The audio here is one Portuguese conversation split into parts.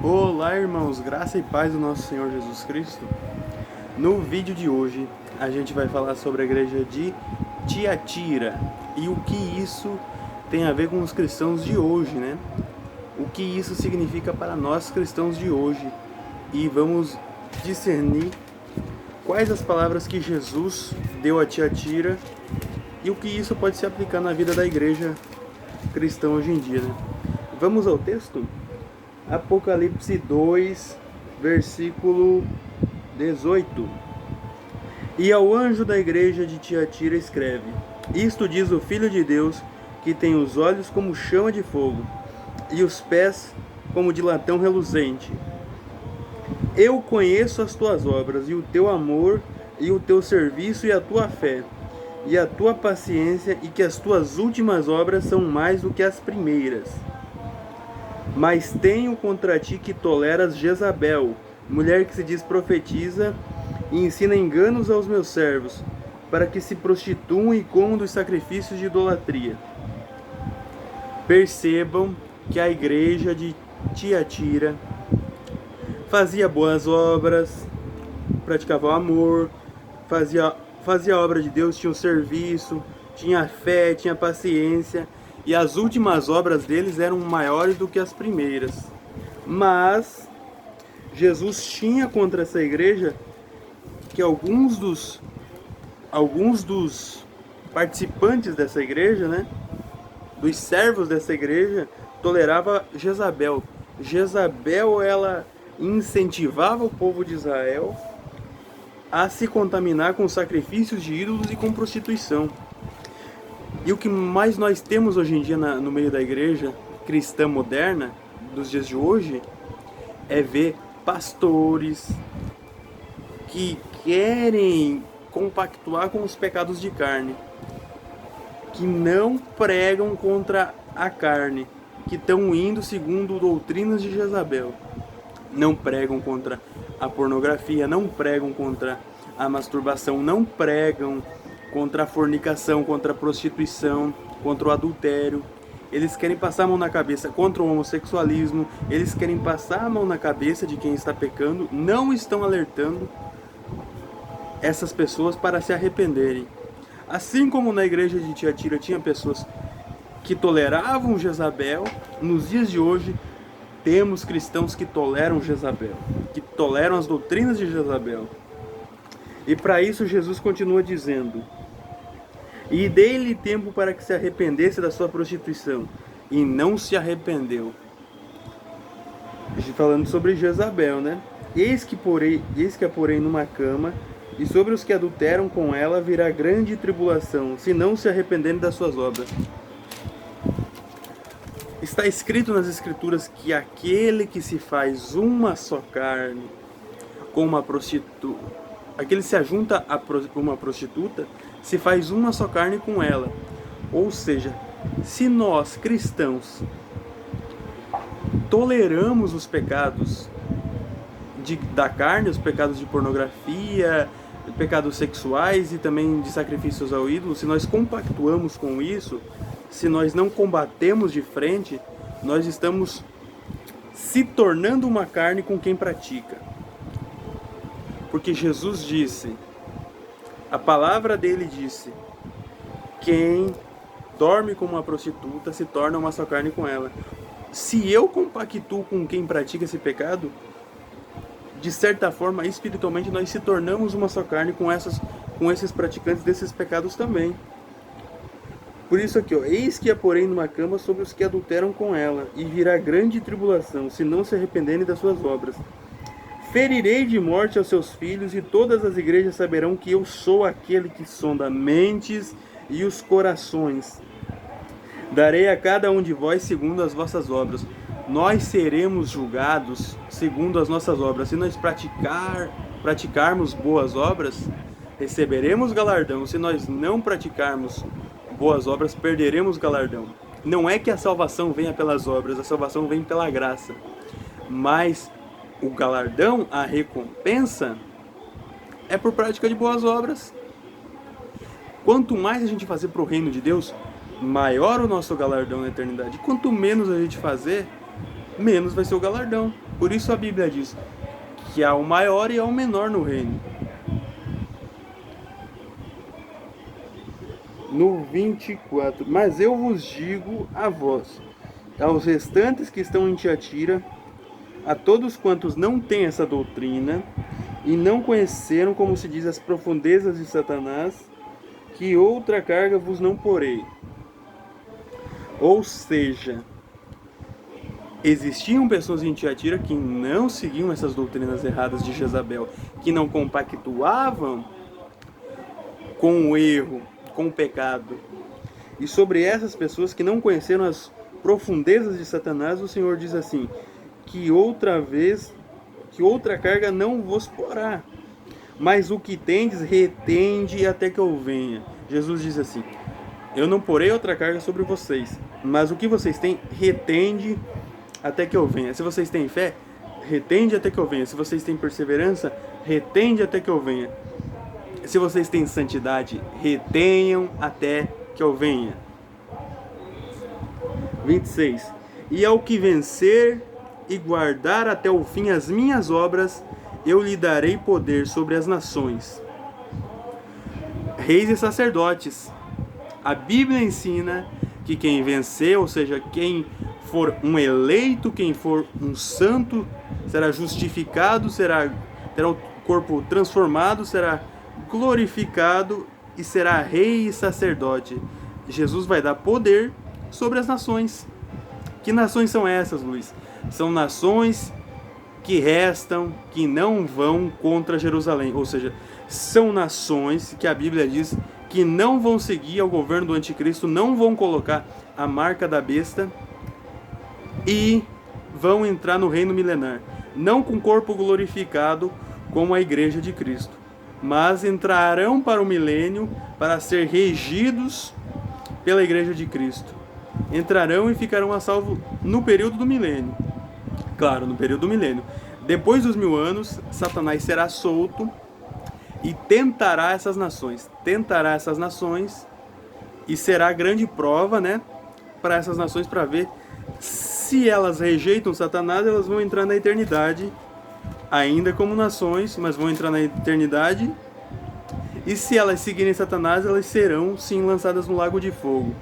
Olá, irmãos, graça e paz do nosso Senhor Jesus Cristo. No vídeo de hoje, a gente vai falar sobre a igreja de Tiatira e o que isso tem a ver com os cristãos de hoje, né? O que isso significa para nós cristãos de hoje. E vamos discernir quais as palavras que Jesus deu a Tiatira e o que isso pode se aplicar na vida da igreja cristã hoje em dia, né? Vamos ao texto? Apocalipse 2, versículo 18. E ao anjo da igreja de Tiatira escreve: Isto diz o Filho de Deus, que tem os olhos como chama de fogo, e os pés como de latão reluzente. Eu conheço as tuas obras, e o teu amor, e o teu serviço, e a tua fé, e a tua paciência, e que as tuas últimas obras são mais do que as primeiras. Mas tenho contra ti que toleras Jezabel, mulher que se diz profetiza, e ensina enganos aos meus servos, para que se prostituam e comam dos sacrifícios de idolatria. Percebam que a igreja de Tiatira fazia boas obras, praticava o amor, fazia a obra de Deus, tinha o serviço, tinha fé, tinha paciência, e as últimas obras deles eram maiores do que as primeiras. Mas Jesus tinha contra essa igreja que alguns dos participantes dessa igreja, né, dos servos dessa igreja, tolerava Jezabel. Jezabel, ela incentivava o povo de Israel a se contaminar com sacrifícios de ídolos e com prostituição. E o que mais nós temos hoje em dia no meio da igreja cristã moderna, dos dias de hoje, é ver pastores que querem compactuar com os pecados de carne, que não pregam contra a carne, que estão indo segundo doutrinas de Jezabel. Não pregam contra a pornografia, não pregam contra a masturbação, não pregam contra a fornicação, contra a prostituição, contra o adultério. Eles querem passar a mão na cabeça contra o homossexualismo, eles querem passar a mão na cabeça de quem está pecando, não estão alertando essas pessoas para se arrependerem. Assim como na igreja de Tiatira tinha pessoas que toleravam Jezabel, nos dias de hoje temos cristãos que toleram Jezabel, que toleram as doutrinas de Jezabel. E para isso Jesus continua dizendo: E dei-lhe tempo para que se arrependesse da sua prostituição, e não se arrependeu. Falando sobre Jezabel, né? Eis que a porém numa cama, e sobre os que adulteram com ela virá grande tribulação, se não se arrependerem das suas obras. Está escrito nas Escrituras que aquele que se faz uma só carne com uma prostituta, aquele que se ajunta a uma prostituta, se faz uma só carne com ela. Ou seja, se nós cristãos toleramos os pecados da carne, os pecados de pornografia, pecados sexuais e também de sacrifícios ao ídolo, se nós compactuamos com isso, se nós não combatemos de frente, nós estamos se tornando uma carne com quem pratica. Porque Jesus disse, a palavra dele disse: quem dorme com uma prostituta se torna uma só carne com ela. Se eu compactuo com quem pratica esse pecado, de certa forma, espiritualmente, nós se tornamos uma só carne com esses praticantes desses pecados também. Por isso aqui, ó, eis que a porém numa cama sobre os que adulteram com ela, e virá grande tribulação, se não se arrependerem das suas obras. Ferirei de morte aos seus filhos, e todas as igrejas saberão que eu sou aquele que sonda mentes e os corações. Darei a cada um de vós segundo as vossas obras. Nós seremos julgados segundo as nossas obras. Se nós praticarmos boas obras, receberemos galardão. Se nós não praticarmos boas obras, perderemos galardão. Não é que a salvação venha pelas obras, a salvação vem pela graça. Mas o galardão, a recompensa, é por prática de boas obras. Quanto mais a gente fazer para o reino de Deus, maior o nosso galardão na eternidade. Quanto menos a gente fazer, menos vai ser o galardão. Por isso a Bíblia diz que há o maior e há o menor no reino. No 24, mas eu vos digo a vós, aos restantes que estão em Tiatira, a todos quantos não têm essa doutrina e não conheceram, como se diz, as profundezas de Satanás, que outra carga vos não porei. Ou seja, existiam pessoas em Tiatira que não seguiam essas doutrinas erradas de Jezabel, que não compactuavam com o erro, com o pecado. E sobre essas pessoas que não conheceram as profundezas de Satanás, o Senhor diz assim, que outra carga não vos porá, mas o que tendes retende até que eu venha. Jesus diz assim, eu não porei outra carga sobre vocês, mas o que vocês têm retende até que eu venha. Se vocês têm fé, retende até que eu venha. Se vocês têm perseverança, retende até que eu venha. Se vocês têm santidade, retenham até que eu venha. 26. E ao que vencer e guardar até o fim as minhas obras, eu lhe darei poder sobre as nações, reis e sacerdotes. A Bíblia ensina que quem vencer, ou seja, quem for um eleito, quem for um santo, será justificado, terá o corpo transformado, será glorificado e será rei e sacerdote. Jesus vai dar poder sobre as nações. Que nações são essas, Luiz? São nações que restam, que não vão contra Jerusalém. Ou seja, são nações que a Bíblia diz que não vão seguir ao governo do anticristo, não vão colocar a marca da besta e vão entrar no reino milenar. Não com corpo glorificado como a igreja de Cristo, mas entrarão para o milênio para ser regidos pela igreja de Cristo. Entrarão e ficarão a salvo no período do milênio. Claro, no período do milênio. Depois dos 1000 anos, Satanás será solto e tentará essas nações. Tentará essas nações e será grande prova, né, para essas nações, para ver se elas rejeitam Satanás, elas vão entrar na eternidade ainda como nações, mas vão entrar na eternidade. E se elas seguirem Satanás, elas serão sim lançadas no lago de fogo.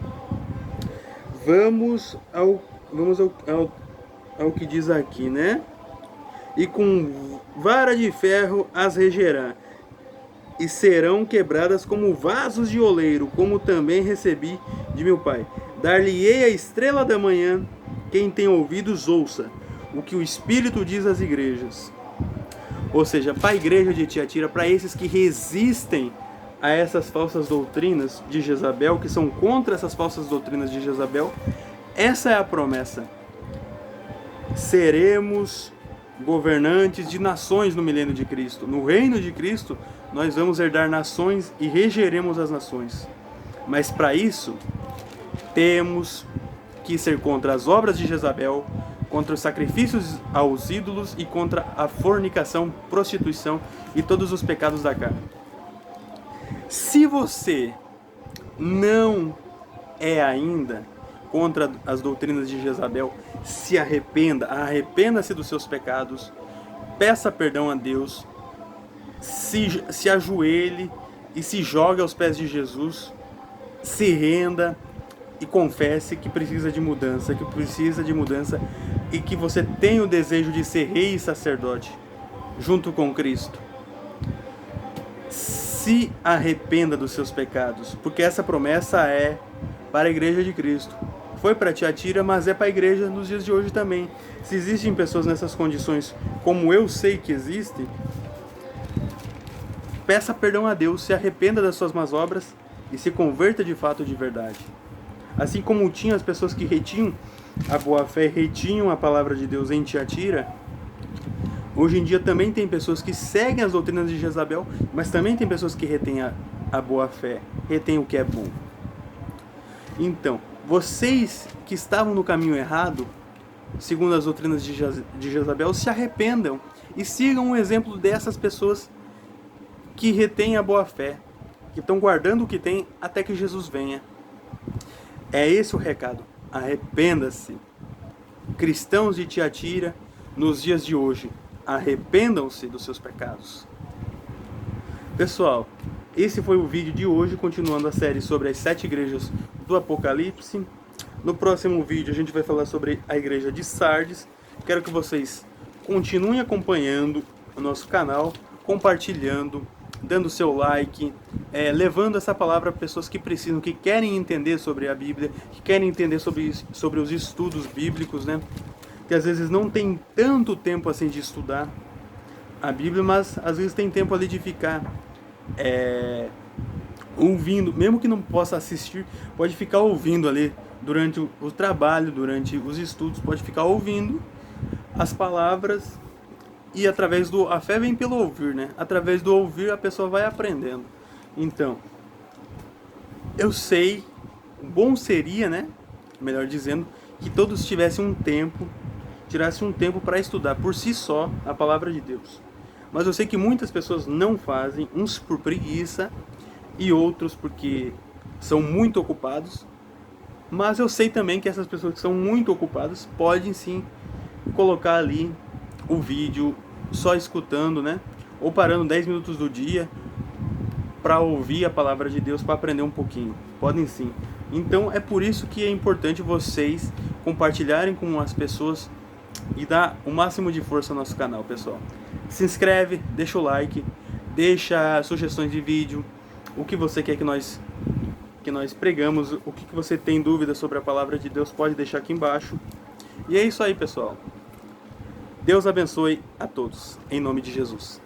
Vamos ao que diz aqui, né? E com vara de ferro as regerá, e serão quebradas como vasos de oleiro, como também recebi de meu Pai. Dar-lhe-ei a estrela da manhã, quem tem ouvidos ouça o que o Espírito diz às igrejas. Ou seja, para a igreja de Tiatira, para esses que resistem a essas falsas doutrinas de Jezabel, que são contra essas falsas doutrinas de Jezabel, essa é a promessa. Seremos governantes de nações no milênio de Cristo. No reino de Cristo, nós vamos herdar nações e regeremos as nações. Mas para isso, temos que ser contra as obras de Jezabel, contra os sacrifícios aos ídolos e contra a fornicação, prostituição e todos os pecados da carne. Se você não é ainda contra as doutrinas de Jezabel, se arrependa-se dos seus pecados, peça perdão a Deus, se ajoelhe e se jogue aos pés de Jesus, se renda e confesse que precisa de mudança, e que você tem o desejo de ser rei e sacerdote junto com Cristo. Se arrependa dos seus pecados, porque essa promessa é para a igreja de Cristo. Foi para Tiatira, mas é para a igreja nos dias de hoje também. Se existem pessoas nessas condições, como eu sei que existem, peça perdão a Deus, se arrependa das suas más obras e se converta de fato de verdade. Assim como tinha as pessoas que retinham a boa-fé, retinham a palavra de Deus em Tiatira, hoje em dia também tem pessoas que seguem as doutrinas de Jezabel, mas também tem pessoas que retêm a boa-fé, retêm o que é bom. Então, vocês que estavam no caminho errado, segundo as doutrinas de Jezabel, se arrependam e sigam o exemplo dessas pessoas que retêm a boa-fé, que estão guardando o que tem até que Jesus venha. É esse o recado. Arrependa-se. Cristãos de Tiatira, nos dias de hoje. Arrependam-se dos seus pecados. Pessoal, esse foi o vídeo de hoje, continuando a série sobre as 7 igrejas do Apocalipse. No próximo vídeo a gente vai falar sobre a igreja de Sardes. Quero que vocês continuem acompanhando o nosso canal, compartilhando, dando seu like, levando essa palavra para pessoas que precisam, que querem entender sobre a Bíblia, que querem entender sobre os estudos bíblicos, né? Que às vezes não tem tanto tempo assim de estudar a Bíblia, mas às vezes tem tempo ali de ficar ouvindo, mesmo que não possa assistir, pode ficar ouvindo ali durante o trabalho, durante os estudos, pode ficar ouvindo as palavras. E através do... A fé vem pelo ouvir, né? Através do ouvir a pessoa vai aprendendo. Então, eu sei, bom seria, né? Melhor dizendo, que todos tivessem um tempo, tirassem um tempo para estudar por si só a palavra de Deus. Mas eu sei que muitas pessoas não fazem, uns por preguiça e outros porque são muito ocupados. Mas eu sei também que essas pessoas que são muito ocupadas podem sim colocar ali o vídeo só escutando, né? Ou parando 10 minutos do dia para ouvir a palavra de Deus, para aprender um pouquinho. Podem sim. Então é por isso que é importante vocês compartilharem com as pessoas e dar o máximo de força ao nosso canal, pessoal. Se inscreve, deixa o like, deixa sugestões de vídeo, o que você quer que nós pregamos, o que você tem dúvida sobre a palavra de Deus, pode deixar aqui embaixo. E é isso aí, pessoal. Deus abençoe a todos, em nome de Jesus.